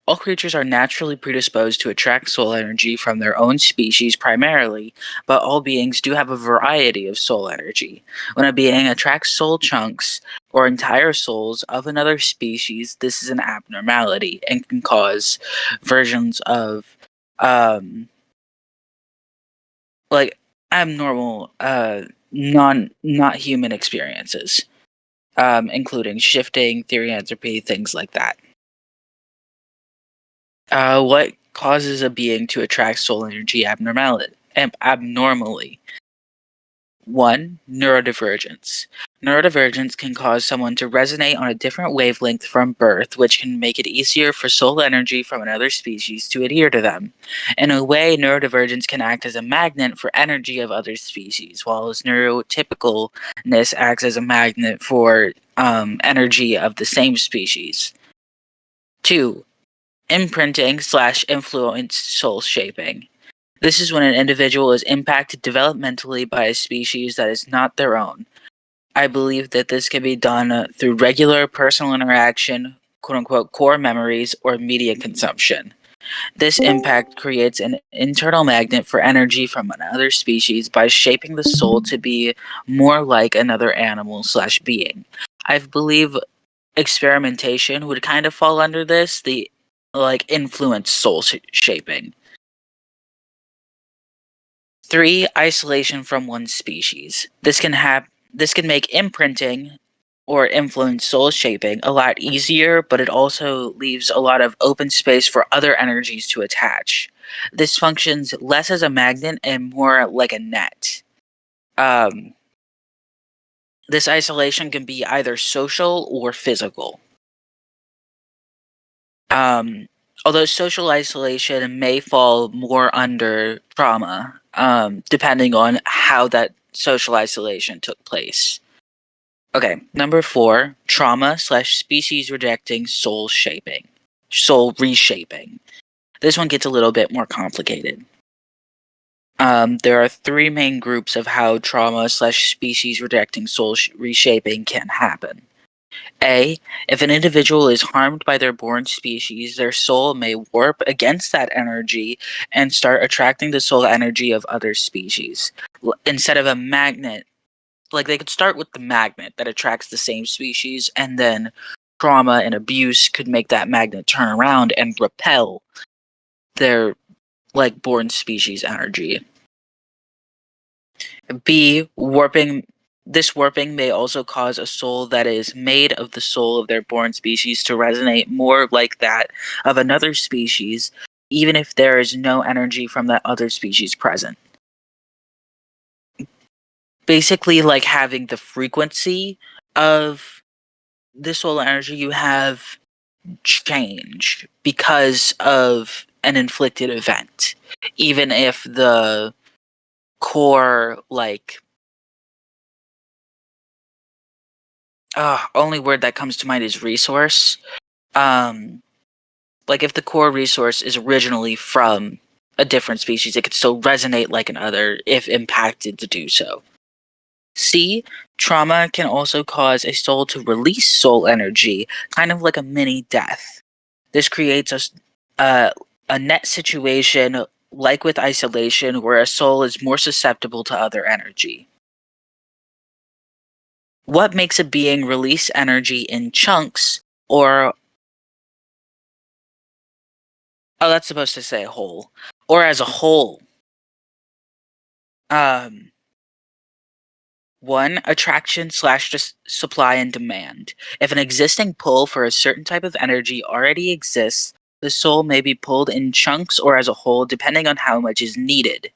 All creatures are naturally predisposed to attract soul energy from their own species primarily, but all beings do have a variety of soul energy. When a being attracts soul chunks or entire souls of another species, this is an abnormality and can cause versions of um like abnormal not human experiences, including shifting, theory entropy, things like that. What causes a being to attract soul energy abnormally? One, neurodivergence. Neurodivergence can cause someone to resonate on a different wavelength from birth, which can make it easier for soul energy from another species to adhere to them. In a way, neurodivergence can act as a magnet for energy of other species, while neurotypicalness acts as a magnet for energy of the same species. Two, imprinting slash influence soul shaping. This is when an individual is impacted developmentally by a species that is not their own. I believe that this can be done through regular personal interaction, quote unquote, core memories, or media consumption. This impact creates an internal magnet for energy from another species by shaping the soul to be more like another animal slash being. I believe experimentation would kind of fall under this, the influence soul shaping. Three, isolation from one species. This can make imprinting or influence soul shaping a lot easier, but it also leaves a lot of open space for other energies to attach. This functions less as a magnet and more like a net. Um, this isolation can be either social or physical. Um, Although social isolation may fall more under trauma, depending on how that social isolation took place. Okay, number four, trauma slash species rejecting soul reshaping. This one gets a little bit more complicated. There are three main groups of how trauma slash species rejecting reshaping can happen. A. If an individual is harmed by their born species, their soul may warp against that energy and start attracting the soul energy of other species. Instead of a magnet, like they could start with the magnet that attracts the same species, and then trauma and abuse could make that magnet turn around and repel their born species energy. B. Warping. This warping may also cause a soul that is made of the soul of their born species to resonate more like that of another species, even if there is no energy from that other species present. Basically, like having the frequency of the soul energy you have change because of an inflicted event, even if the core only word that comes to mind is resource. Um, like if the core resource is originally from a different species, it could still resonate like another if impacted to do so. C. Trauma can also cause a soul to release soul energy, kind of like a mini death. This creates a net situation, like with isolation, where a soul is more susceptible to other energy. What makes a being release energy in chunks, or oh, that's supposed to say whole, or as a whole? Um, One, attraction slash just supply and demand. If an existing pull for a certain type of energy already exists, the soul may be pulled in chunks or as a whole, depending on how much is needed.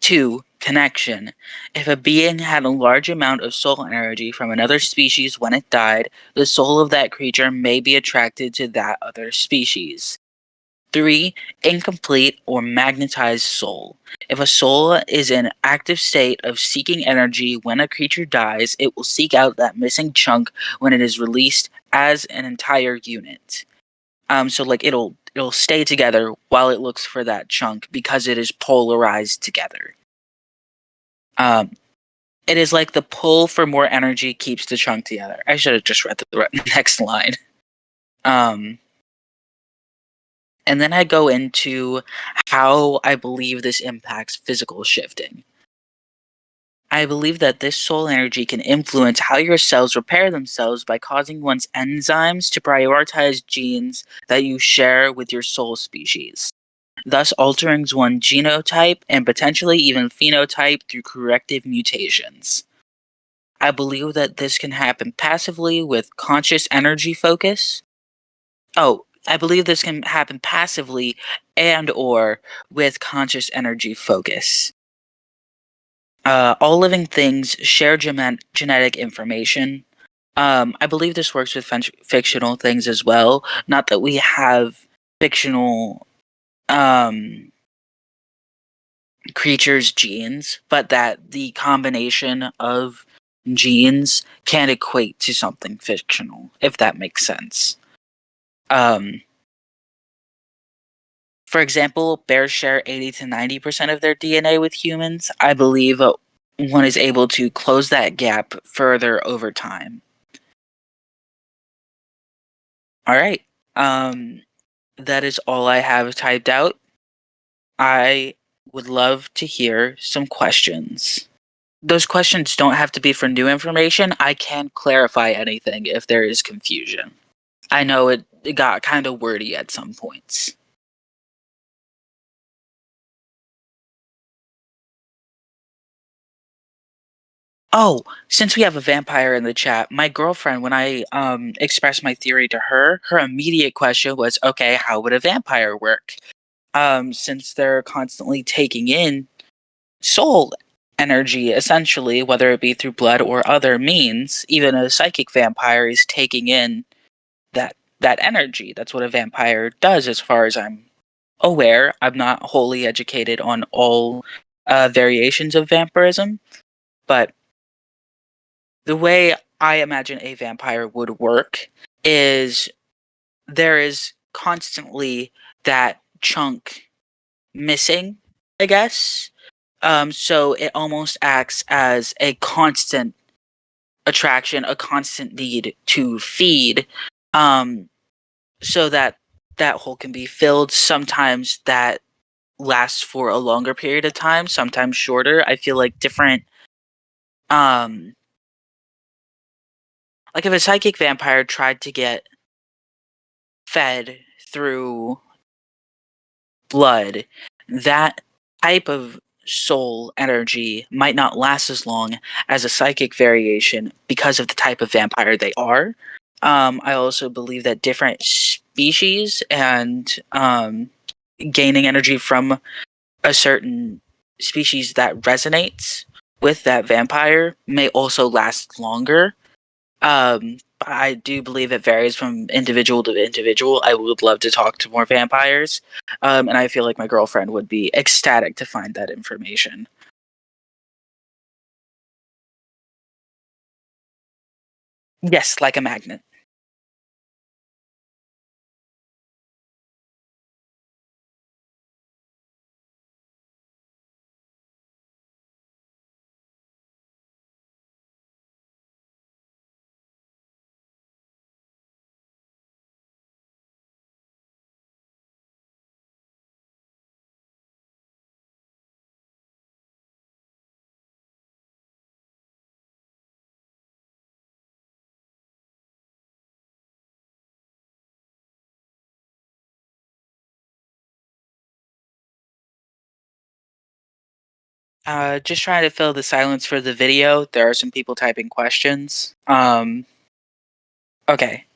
Two, connection. If a being had a large amount of soul energy from another species when it died, the soul of that creature may be attracted to that other species. Three, incomplete or magnetized soul. If a soul is in active state of seeking energy when a creature dies, it will seek out that missing chunk when it is released as an entire unit. So it'll stay together while it looks for that chunk because it is polarized together. Um, it is like the pull for more energy keeps the chunk together. I should have just read the next line. Um, And then I go into how I believe this impacts physical shifting. I believe that this soul energy can influence how your cells repair themselves by causing one's enzymes to prioritize genes that you share with your soul species, thus altering one's genotype and potentially even phenotype through corrective mutations. I believe that this can happen passively with conscious energy focus. Oh, I believe this can happen passively and or with conscious energy focus. All living things share genetic information. I believe this works with fictional things as well. Not that we have fictional um, creatures' genes, but that the combination of genes can equate to something fictional, if that makes sense. Um, for example, bears share 80 to 90% of their DNA with humans. I believe one is able to close that gap further over time. All right. Um, that is all I have typed out. I would love to hear some questions. Those questions don't have to be for new information. I can clarify anything if there is confusion. I know it got kind of wordy at some points. Oh, since we have a vampire in the chat, my girlfriend, when I expressed my theory to her, her immediate question was, "Okay, how would a vampire work?" Since they're constantly taking in soul energy, essentially, whether it be through blood or other means, even a psychic vampire is taking in that energy. That's what a vampire does, as far as I'm aware. I'm not wholly educated on all variations of vampirism, but the way I imagine a vampire would work is there is constantly that chunk missing, I guess. So it almost acts as a constant attraction, a constant need to feed, um, so that that hole can be filled. Sometimes that lasts for a longer period of time, sometimes shorter. I feel like different, um, like if a psychic vampire tried to get fed through blood, that type of soul energy might not last as long as a psychic variation because of the type of vampire they are. I also believe that different species and gaining energy from a certain species that resonates with that vampire may also last longer. I do believe it varies from individual to individual. I would love to talk to more vampires, and I feel like my girlfriend would be ecstatic to find that information. Yes, like a magnet. Just trying to fill the silence for the video. There are some people typing questions. Okay.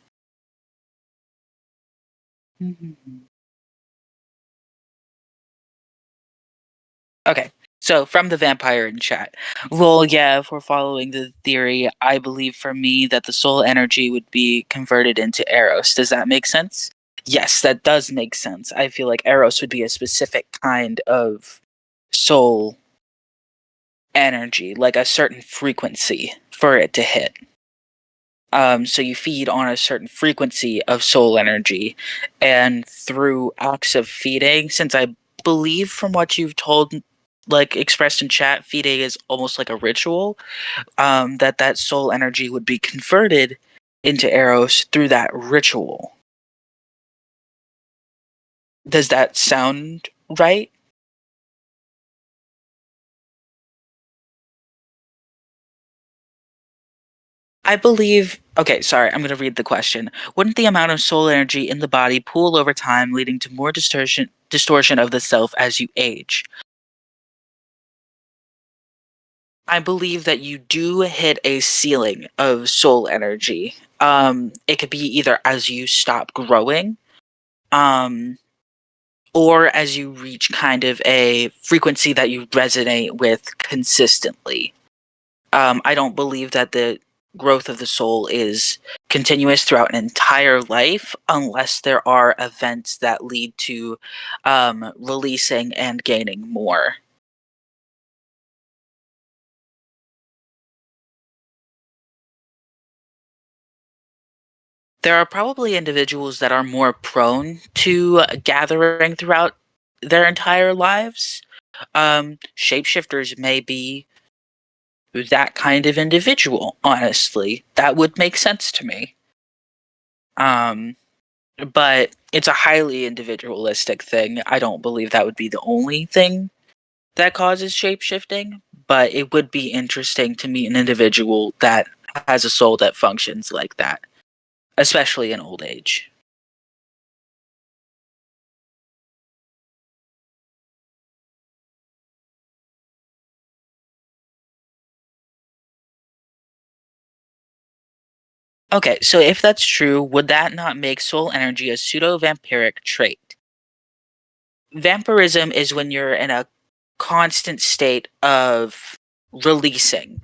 Okay. So from the vampire in chat. Well, yeah, if we're following the theory, I believe for me that the soul energy would be converted into Eros. Does that make sense? Yes, that does make sense. I feel like Eros would be a specific kind of soul energy, like a certain frequency for it to hit. So you feed on a certain frequency of soul energy, and through acts of feeding, since I believe from what you've told, like expressed in chat, feeding is almost like a ritual. That soul energy would be converted into Eros through that ritual. Does that sound right? I believe. Okay, sorry, I'm going to read the question. Wouldn't the amount of soul energy in the body pool over time, leading to more distortion of the self as you age? I believe that you do hit a ceiling of soul energy. It could be either as you stop growing, um, or as you reach kind of a frequency that you resonate with consistently. I don't believe that the growth of the soul is continuous throughout an entire life unless there are events that lead to releasing and gaining more. There are probably individuals that are more prone to gathering throughout their entire lives. Shapeshifters may be that kind of individual, honestly. That would make sense to me. Um, but it's a highly individualistic thing. I don't believe that would be the only thing that causes shapeshifting, but it would be interesting to meet an individual that has a soul that functions like that, especially in old age. Okay, so if that's true, would that not make soul energy a pseudo vampiric trait? Vampirism is when you're in a constant state of releasing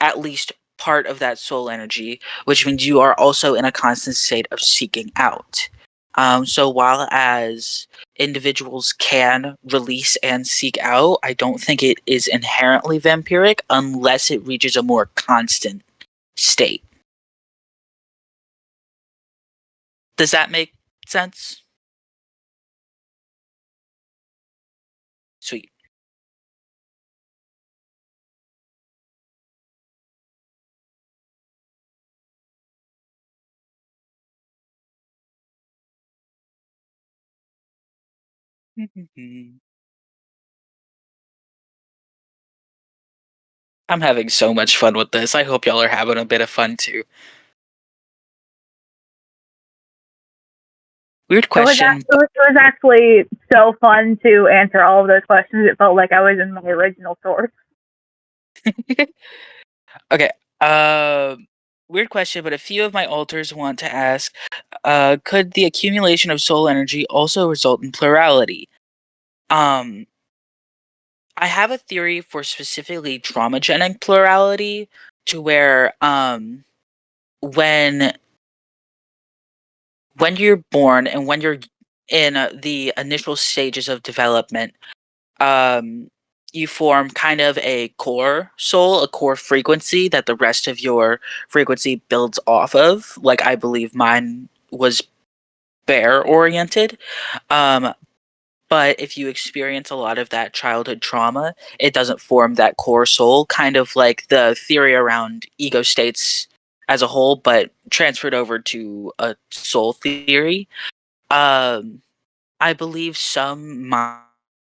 at least part of that soul energy, which means you are also in a constant state of seeking out. So while as individuals can release and seek out, I don't think it is inherently vampiric unless it reaches a more constant state. Does that make sense? Sweet. I'm having so much fun with this. I hope y'all are having a bit of fun too. Weird question. It was actually so fun to answer all of those questions. It felt like I was in my original source. Okay. Uh, weird question, but a few of my alters want to ask: could the accumulation of soul energy also result in plurality? Um, I have a theory for specifically traumagenic plurality, to where when you're born and when you're in the initial stages of development, um, you form kind of a core soul, a core frequency that the rest of your frequency builds off of. Like I believe mine was bear oriented. Um, but if you experience a lot of that childhood trauma, it doesn't form that core soul, kind of like the theory around ego states as a whole, but transferred over to a soul theory. Um, I believe some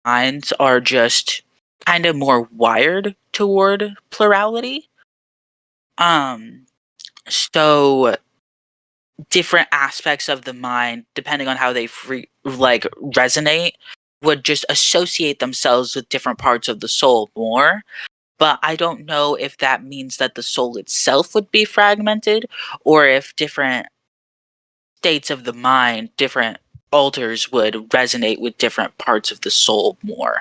minds are just kind of more wired toward plurality. Um, so different aspects of the mind, depending on how they resonate, would just associate themselves with different parts of the soul more. But I don't know if that means that the soul itself would be fragmented, or if different states of the mind, different alters would resonate with different parts of the soul more.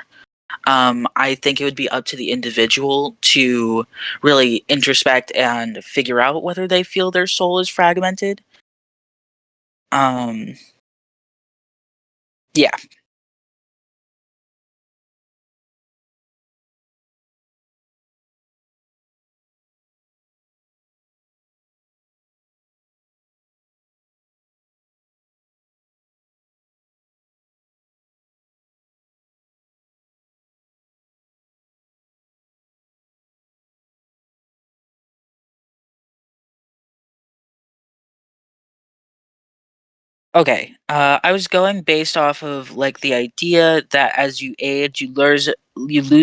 I think it would be up to the individual to really introspect and figure out whether they feel their soul is fragmented. Um, yeah. Okay, I was going based off of like the idea that as you age, you lose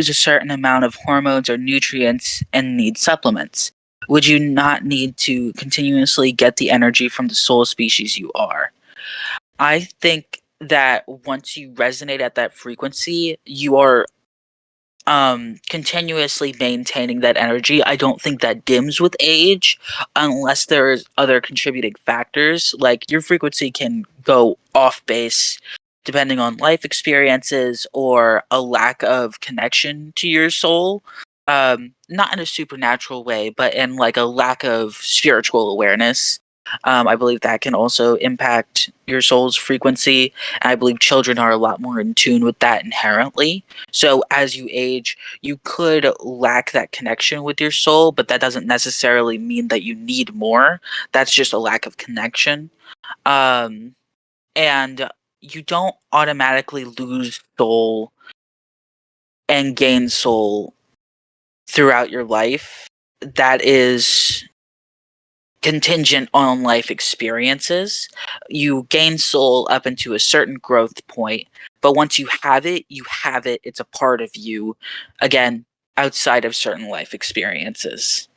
a certain amount of hormones or nutrients and need supplements. Would you not need to continuously get the energy from the soul species you are? I think that once you resonate at that frequency, you are continuously maintaining that energy. I don't think that dims with age unless there's other contributing factors. Like your frequency can go off base depending on life experiences or a lack of connection to your soul. Not in a supernatural way, but in like a lack of spiritual awareness. I believe that can also impact your soul's frequency. And I believe children are a lot more in tune with that inherently. So as you age, you could lack that connection with your soul, but that doesn't necessarily mean that you need more. That's just a lack of connection. Um, and you don't automatically lose soul and gain soul throughout your life. That is contingent on life experiences. You gain soul up into a certain growth point, but once you have it, you have it. It's a part of you. Again, outside of certain life experiences.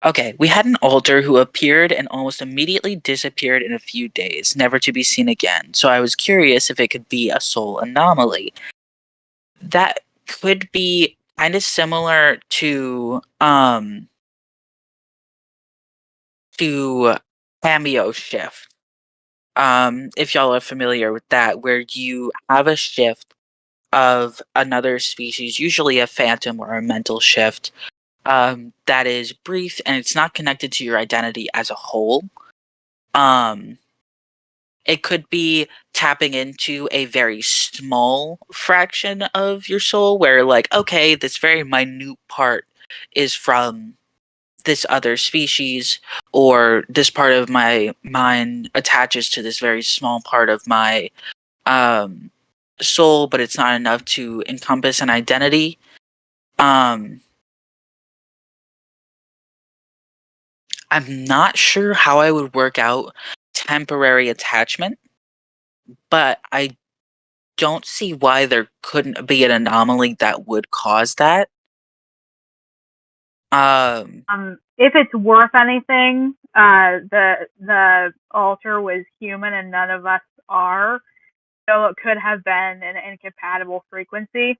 Okay, we had an altar who appeared and almost immediately disappeared in a few days, never to be seen again. So I was curious if it could be a soul anomaly. That could be kind of similar to cameo shift. If y'all are familiar with that, where you have a shift of another species, usually a phantom or a mental shift, that is brief and it's not connected to your identity as a whole. Um, it could be tapping into a very small fraction of your soul where, like, okay, this very minute part is from this other species, or this part of my mind attaches to this very small part of my um, soul, but it's not enough to encompass an identity. Um, I'm not sure how I would work out temporary attachment, but I don't see why there couldn't be an anomaly that would cause that. Um, If it's worth anything, the altar was human and none of us are, so it could have been an incompatible frequency.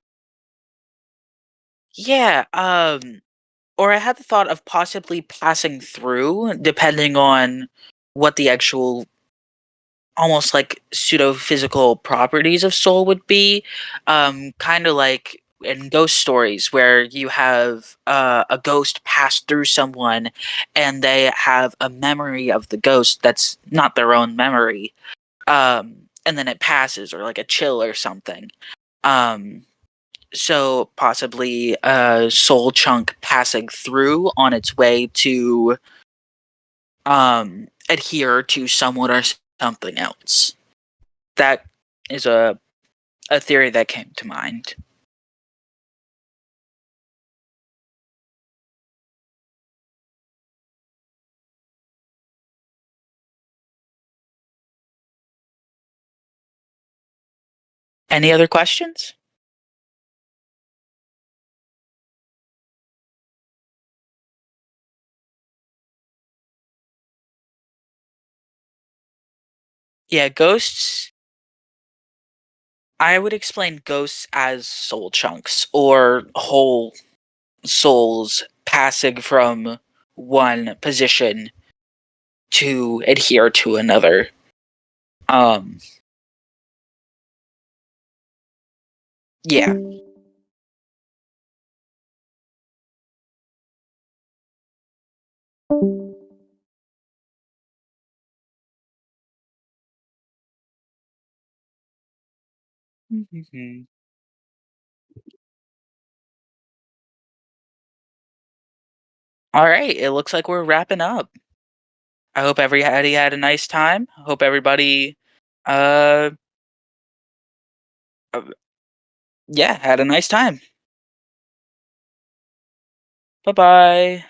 yeah, or I had the thought of possibly passing through, depending on what the actual almost like pseudo physical properties of soul would be. Kind of like in ghost stories where you have a ghost pass through someone and they have a memory of the ghost that's not their own memory. And then it passes, or like a chill or something. Um, so possibly a soul chunk passing through on its way to adhere to someone or something else. That is a theory that came to mind. Any other questions? Yeah, ghosts. I would explain ghosts as soul chunks or whole souls passing from one position to adhere to another. Um, yeah. Mhm. All right, it looks like we're wrapping up. I hope everybody had a nice time. Hope everybody, uh, uh, yeah, had a nice time. Bye bye.